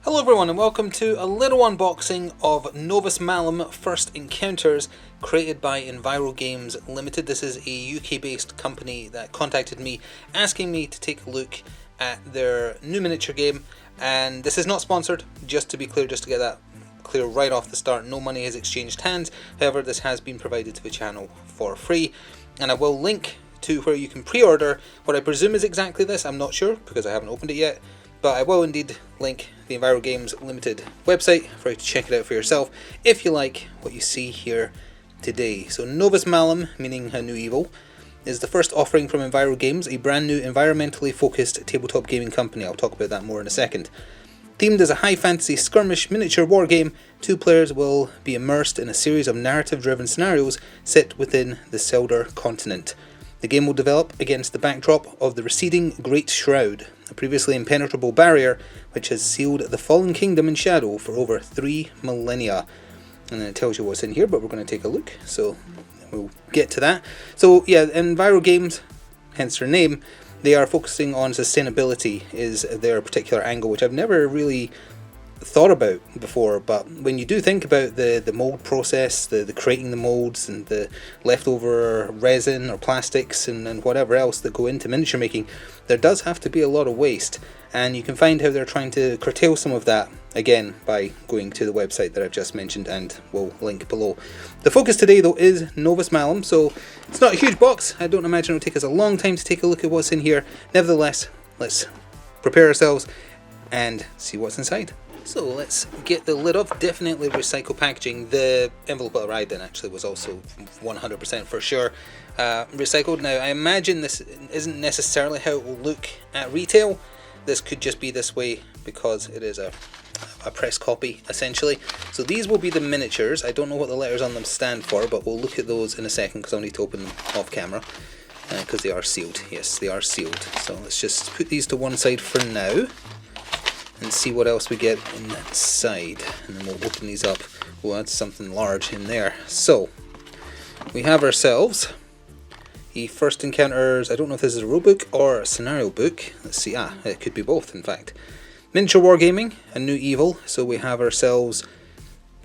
Hello everyone and welcome to a little unboxing of Novus Malum First Encounters, created by enviro-games Limited. This is a UK based company that contacted me asking me to take a look at their new miniature game, and this is not sponsored, just to be clear, just to get that clear right off the start. No money has exchanged hands. However, this has been provided to the channel for free, and I will link to where you can pre-order what I presume is exactly this. I'm not sure because I haven't opened it yet, but I will indeed link the enviro-games Limited website for you to check it out for yourself if you like what you see here today. So Novus Malum, meaning a new evil, is the first offering from enviro-games, a brand new environmentally focused tabletop gaming company. I'll talk about that more in a second. Themed as a high fantasy skirmish miniature war game, two players will be immersed in a series of narrative driven scenarios set within the Seldar continent. The game will develop against the backdrop of the receding Great Shroud, a previously impenetrable barrier which has sealed the Fallen Kingdom in shadow for over 3 millennia. And then it tells you what's in here, but we're going to take a look, so we'll get to that. So yeah, enviro-games, hence their name, they are focusing on sustainability is their particular angle, which I've never really thought about before, but when you do think about the mold process, the creating the molds and the leftover resin or plastics and whatever else that go into miniature making, there does have to be a lot of waste, and you can find how they're trying to curtail some of that again by going to the website that I've just mentioned and will link below. The focus today though is Novus Malum, so it's not a huge box. I don't imagine it'll take us a long time to take a look at what's in here. Nevertheless, let's prepare ourselves and see what's inside. So let's get the lid off. Definitely recycled packaging. The envelope I arrived in actually was also 100% for sure recycled. Now I imagine this isn't necessarily how it will look at retail. This could just be this way because it is a press copy essentially. So these will be the miniatures. I don't know what the letters on them stand for, but we'll look at those in a second because I'll need to open them off camera because they are sealed. Yes, they are sealed. So let's just put these to one side for now and see what else we get inside, and then we'll open these up. We'll add something large in there. So we have ourselves the First Encounters. I don't know if this is a rulebook or a scenario book. Let's see. It could be both, in fact. Miniature wargaming, a new evil. So we have ourselves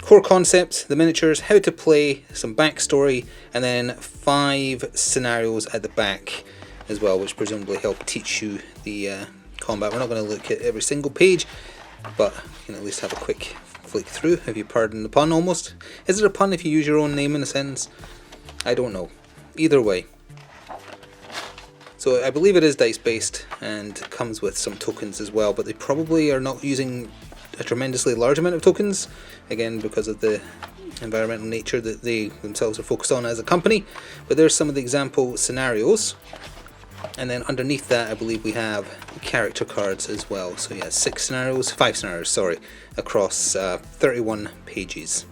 core concepts, the miniatures, how to play, some backstory, and then 5 scenarios at the back as well, which presumably help teach you the combat. We're not going to look at every single page, but we can at least have a quick flick through, if you pardon the pun almost. Is it a pun if you use your own name in a sentence? I don't know. Either way. So I believe it is dice based and comes with some tokens as well, but they probably are not using a tremendously large amount of tokens, again because of the environmental nature that they themselves are focused on as a company. But there's some of the example scenarios. And then underneath that, I believe we have character cards as well. So yeah, 5 scenarios, sorry, across 31 pages.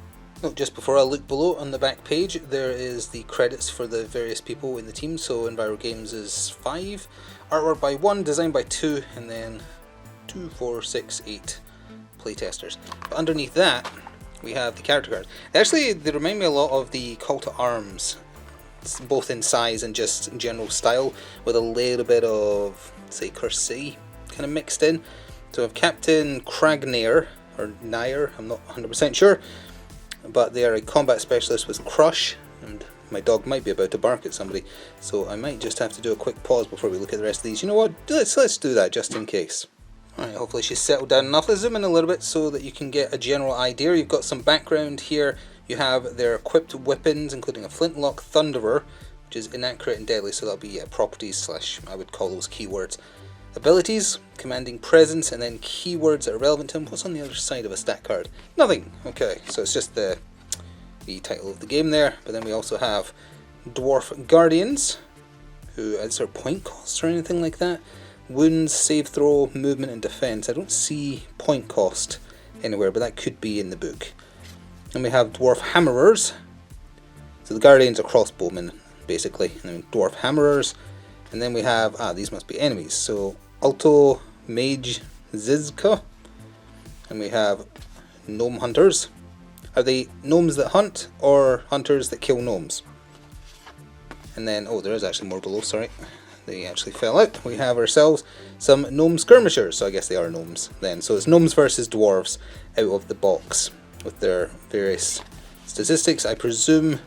Oh, just before I look below on the back page, there is the credits for the various people in the team. So enviro-games is 5, artwork by 1, designed by 2, and then 2, 4, 6, 8 playtesters. But underneath that, we have the character cards. Actually, they remind me a lot of the Call to Arms, both in size and just general style, with a little bit of, say, Corsair kind of mixed in. So I have Captain Cragnair, or Nair, I'm not 100% sure, but they are a combat specialist with Crush, and my dog might be about to bark at somebody, so I might just have to do a quick pause before we look at the rest of these. You know what, let's do that just in case. Alright, hopefully she's settled down enough. Let's zoom in a little bit so that you can get a general idea. You've got some background here. You have their equipped weapons, including a flintlock thunderer, which is inaccurate and deadly, so that'll be properties / I would call those keywords. Abilities, commanding presence, and then keywords that are relevant to them. What's on the other side of a stat card? Nothing. Okay, so it's just the title of the game there. But then we also have Dwarf Guardians, who is there point cost or anything like that? Wounds, save throw, movement, and defense. I don't see point cost anywhere, but that could be in the book. And we have Dwarf Hammerers. So the Guardians are crossbowmen, basically. And then Dwarf Hammerers. And then we have, these must be enemies. So Alto Mage Zizka. And we have Gnome Hunters. Are they gnomes that hunt or hunters that kill gnomes? And then, there is actually more below, sorry. they actually fell out. We have ourselves some gnome skirmishers, so I guess they are gnomes then. So it's gnomes versus dwarves out of the box with their various statistics. I presume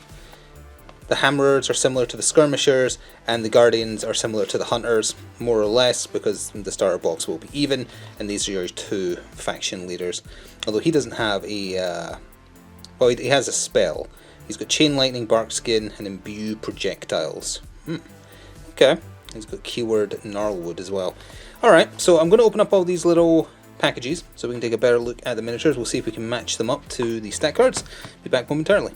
the Hammerers are similar to the skirmishers, and the Guardians are similar to the Hunters, more or less, because the starter box will be even, and these are your two faction leaders. Although he doesn't have a... well, he has a spell. He's got Chain Lightning, Bark Skin, and Imbue Projectiles. Okay. He's got keyword Gnarlwood as well. Alright, so I'm going to open up all these little packages so we can take a better look at the miniatures. We'll see if we can match them up to the stat cards. Be back momentarily.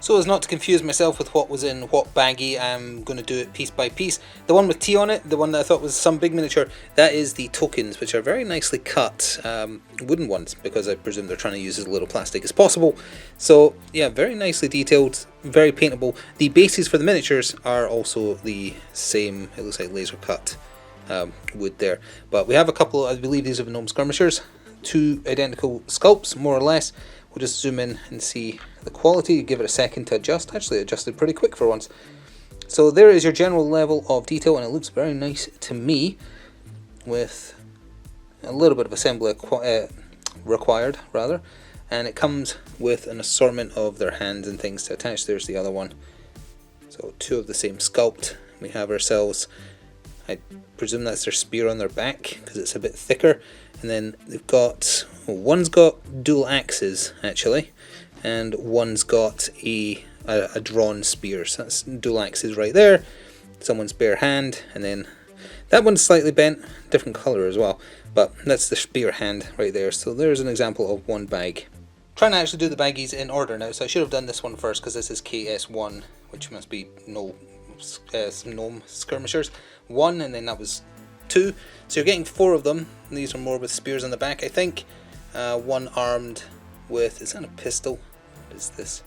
So as not to confuse myself with what was in what baggie, I'm going to do it piece by piece. The one with T on it, the one that I thought was some big miniature, that is the tokens, which are very nicely cut, wooden ones, because I presume they're trying to use as little plastic as possible. So yeah, very nicely detailed, very paintable. The bases for the miniatures are also the same, it looks like laser cut wood there. But we have a couple, I believe these are the gnome skirmishers, two identical sculpts, more or less. We'll just zoom in and see the quality, give it a second to adjust. Actually adjusted pretty quick for once. So there is your general level of detail, and it looks very nice to me, with a little bit of assembly required, rather. And it comes with an assortment of their hands and things to attach. There's the other one. So two of the same sculpt. We have ourselves, I presume that's their spear on their back, because it's a bit thicker. And then they've got, well, one's got dual axes actually, and one's got a drawn spear. So that's dual axes right there. Someone's bare hand, and then that one's slightly bent, different colour as well, but that's the spear hand right there. So there's an example of one bag. Trying to actually do the baggies in order now, so I should have done this one first because this is KS1, which must be gnome skirmishers 1, and then that was 2. So you're getting 4 of them. These are more with spears on the back, I think. One armed with, is that a pistol? What is this?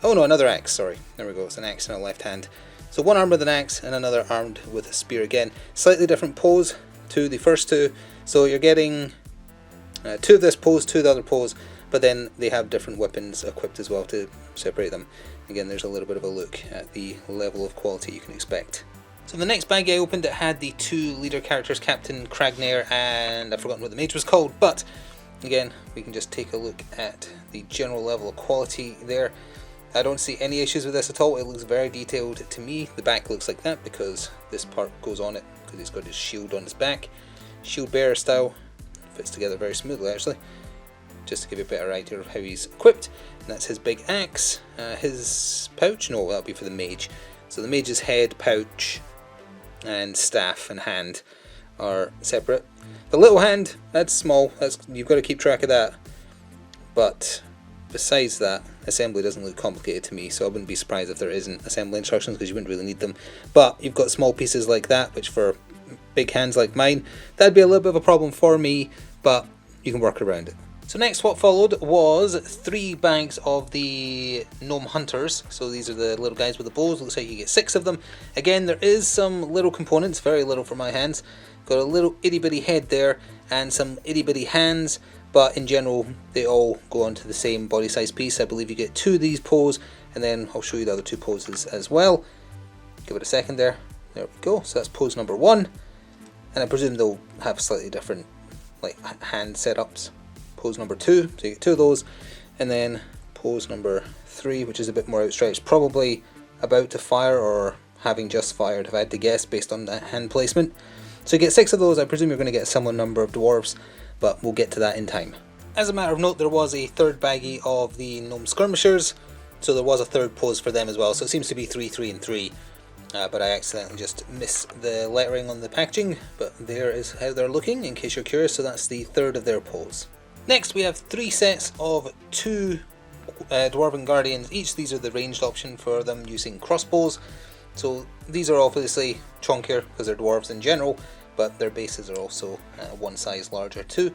Oh no, another axe, sorry. There we go, it's an axe in a left hand. So one armed with an axe and another armed with a spear again. Slightly different pose to the first two. So you're getting 2 of this pose, 2 of the other pose, but then they have different weapons equipped as well to separate them. Again, there's a little bit of a look at the level of quality you can expect. So the next bag I opened, it had the 2 leader characters, Captain Kragnair and I've forgotten what the mage was called, but again, we can just take a look at the general level of quality there. I don't see any issues with this at all. It looks very detailed to me. The back looks like that because this part goes on it, because he's got his shield on his back. Shield bearer style, fits together very smoothly actually. Just to give you a better idea of how he's equipped. And that's his big axe. His pouch, no, that'll be for the mage. So the mage's head, pouch, and staff and hand are separate. The little hand, that's small, you've got to keep track of that. But besides that, assembly doesn't look complicated to me, so I wouldn't be surprised if there isn't assembly instructions, because you wouldn't really need them. But you've got small pieces like that, which for big hands like mine, that'd be a little bit of a problem for me, but you can work around it. So next, what followed was 3 bags of the Gnome Hunters. So these are the little guys with the bows. Looks like you get 6 of them. Again, there is some little components, very little for my hands. Got a little itty bitty head there and some itty bitty hands, but in general they all go onto the same body size piece. I believe you get 2 of these poses, and then I'll show you the other 2 poses as well. Give it a second there. There we go. So that's pose number 1, and I presume they'll have slightly different like hand setups. Pose number 2, so you get 2 of those, and then pose number 3, which is a bit more outstretched, probably about to fire or having just fired, if I had to guess based on that hand placement. So you get 6 of those. I presume you're going to get a similar number of dwarves, but we'll get to that in time. As a matter of note, there was a 3rd baggie of the gnome skirmishers, so there was a 3rd pose for them as well, so it seems to be 3, 3, and 3. But I accidentally just missed the lettering on the packaging, but there is how they're looking in case you're curious. So that's the 3rd of their pose. Next we have 3 sets of 2 Dwarven Guardians each. These are the ranged option for them using crossbows. So these are obviously chunkier because they're dwarves in general, but their bases are also one size larger too.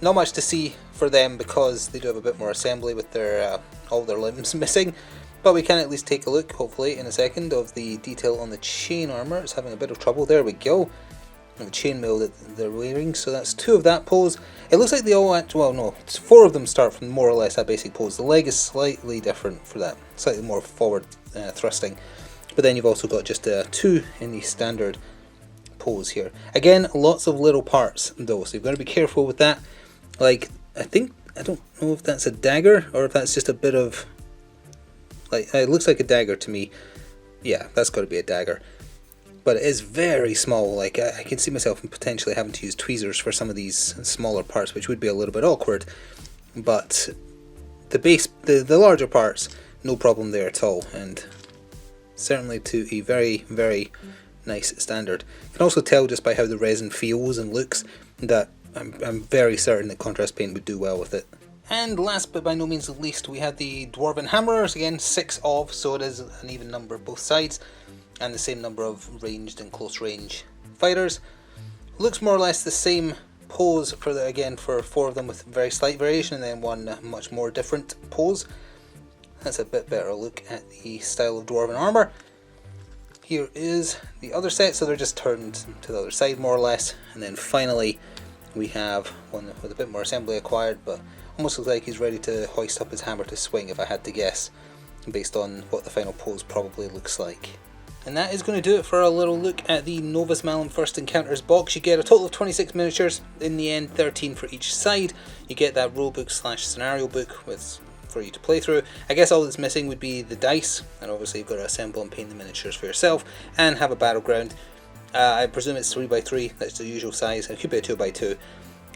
Not much to see for them because they do have a bit more assembly with their all their limbs missing, but we can at least take a look, hopefully in a second, of the detail on the chain armour. It's having a bit of trouble. There we go. And the chainmail that they're wearing, so that's 2 of that pose. It looks like they all well no, 4 of them start from more or less that basic pose. The leg is slightly different for that, slightly more forward thrusting, but then you've also got just 2 in the standard pose here. Again, lots of little parts though, so you've got to be careful with that. Like, I don't know if that's a dagger or if that's just a bit of, like, it looks like a dagger to me. Yeah, that's got to be a dagger. But it is very small. Like, I can see myself potentially having to use tweezers for some of these smaller parts, which would be a little bit awkward. But the larger parts, no problem there at all, and certainly to a very, very nice standard. You can also tell just by how the resin feels and looks that I'm very certain that contrast paint would do well with it. And last but by no means least, we have the Dwarven Hammerers, again 6 of, so it is an even number both sides, and the same number of ranged and close range fighters. Looks more or less the same pose for again for 4 of them with very slight variation, and then one much more different pose. That's a bit better look at the style of Dwarven armour. Here is the other set, so they're just turned to the other side more or less, and then finally we have one with a bit more assembly acquired, but almost looks like he's ready to hoist up his hammer to swing, if I had to guess, based on what the final pose probably looks like. And that is going to do it for a little look at the Novus Malum First Encounters box. You get a total of 26 miniatures, in the end 13 for each side. You get that rulebook / scenario book for you to play through. I guess all that's missing would be the dice, and obviously you've got to assemble and paint the miniatures for yourself, and have a battleground. I presume it's 3x3, that's the usual size. It could be a 2x2.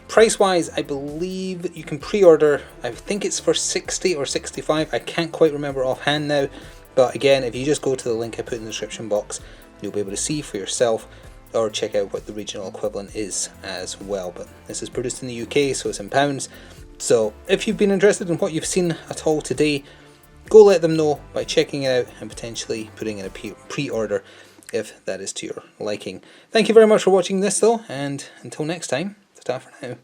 Price wise, I believe you can pre-order, I think it's for 60 or 65, I can't quite remember offhand now, but again, if you just go to the link I put in the description box, you'll be able to see for yourself, or check out what the regional equivalent is as well. But this is produced in the UK, so it's in pounds. So if you've been interested in what you've seen at all today, go let them know by checking it out and potentially putting in a pre-order if that is to your liking. Thank you very much for watching this though, and until next time, ta-ta for now.